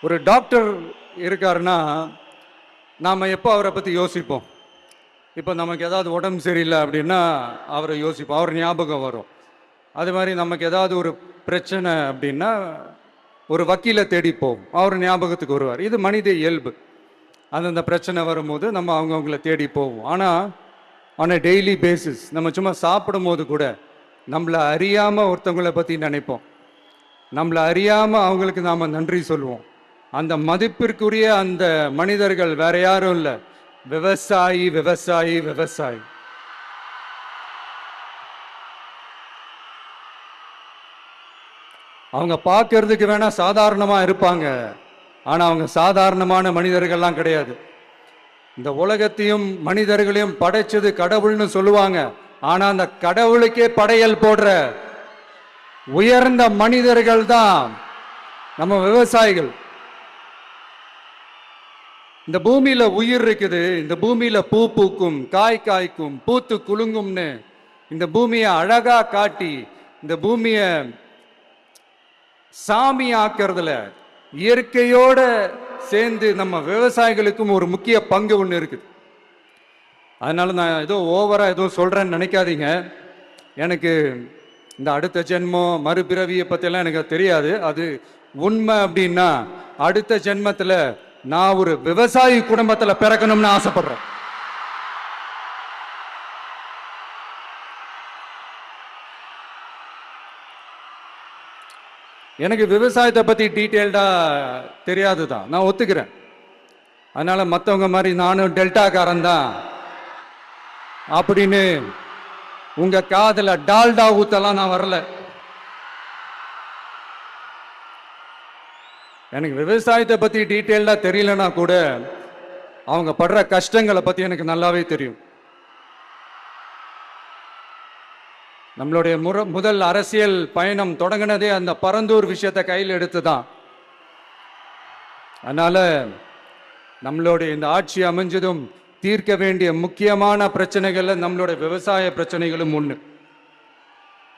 ஒரு டாக்டர் இருக்காருன்னா நாம் எப்போ அவரை பற்றி யோசிப்போம்? இப்போ நமக்கு ஏதாவது உடம்பு சரியில்லை அப்படின்னா அவரை யோசிப்போம், அவர் ஞாபகம் வரும். அது மாதிரி நமக்கு ஏதாவது ஒரு பிரச்சனை அப்படின்னா ஒரு வக்கீலை தேடி போவோம், அவர் ஞாபகத்துக்கு வருவார். இது மனித இயல்பு. அந்தந்த பிரச்சனை வரும்போது நம்ம அவங்கவுங்கள தேடி போவோம். ஆனால் ஆன் அ டெய்லி பேசிஸ் நம்ம சும்மா சாப்பிடும் போது கூட நம்மளை அறியாமல் ஒருத்தவங்களை பற்றி நினைப்போம். நம்மளை அறியாமல் அவங்களுக்கு நாம் நன்றி சொல்லுவோம். அந்த மதிப்பிற்குரிய அந்த மனிதர்கள் வேற யாரும் இல்லை, விவசாயி விவசாயி விவசாயி. அவங்க பார்க்கறதுக்கு வேணா சாதாரணமா இருப்பாங்க, ஆனா அவங்க சாதாரணமான மனிதர்கள்லாம் கிடையாது. இந்த உலகத்தையும் மனிதர்களையும் படைச்சது கடவுள்னு சொல்லுவாங்க, ஆனா அந்த கடவுளுக்கே படையல் போடுற உயர்ந்த மனிதர்கள் தான் நம்ம விவசாயிகள். இந்த பூமியில உயிர் இருக்குது, இந்த பூமியில பூ பூக்கும், காய் காய்க்கும், பூத்து குலுங்கும்னு இந்த பூமியை அழகா காட்டி இந்த பூமியை சாமி ஆக்கிறதுல இயற்கையோட சேர்ந்து நம்ம விவசாயிகளுக்கும் ஒரு முக்கிய பங்கு ஒன்று இருக்குது. அதனால நான் ஏதோ ஓவரா ஏதோ சொல்றேன்னு நினைக்காதீங்க. எனக்கு இந்த அடுத்த ஜென்மம் மறுபிறவியை பற்றியெல்லாம் எனக்கு தெரியாது. அது உண்மை அப்படின்னா அடுத்த ஜென்மத்தில் நான் ஒரு விவசாயி குடும்பத்தில் பிறக்கணும்னு ஆசைப்படுறேன். எனக்கு விவசாயத்தை பற்றி டீட்டெயில்டாக தெரியாது தான், நான் ஒத்துக்கிறேன். அதனால மற்றவங்க மாதிரி நானும் டெல்டாக்காரன் தான் அப்படின்னு உங்க காதல டால்டா ஊத்தலாம் நான் வரல. எனக்கு விவசாயத்தை பத்தி டீட்டெயில்டா தெரியலனா கூட அவங்க படுற கஷ்டங்களை பத்தி எனக்கு நல்லாவே தெரியும். நம்மளுடைய முதல் அரசியல் பயணம் தொடங்கினதே அந்த பரந்தூர் விஷயத்தை கையில் எடுத்து தான். அதனால நம்மளுடைய இந்த ஆட்சி அமைஞ்சதும் தீர்க்க வேண்டிய முக்கியமான பிரச்சனைகள்ல நம்மளுடைய விவசாய பிரச்சனைகளும் ஒன்று.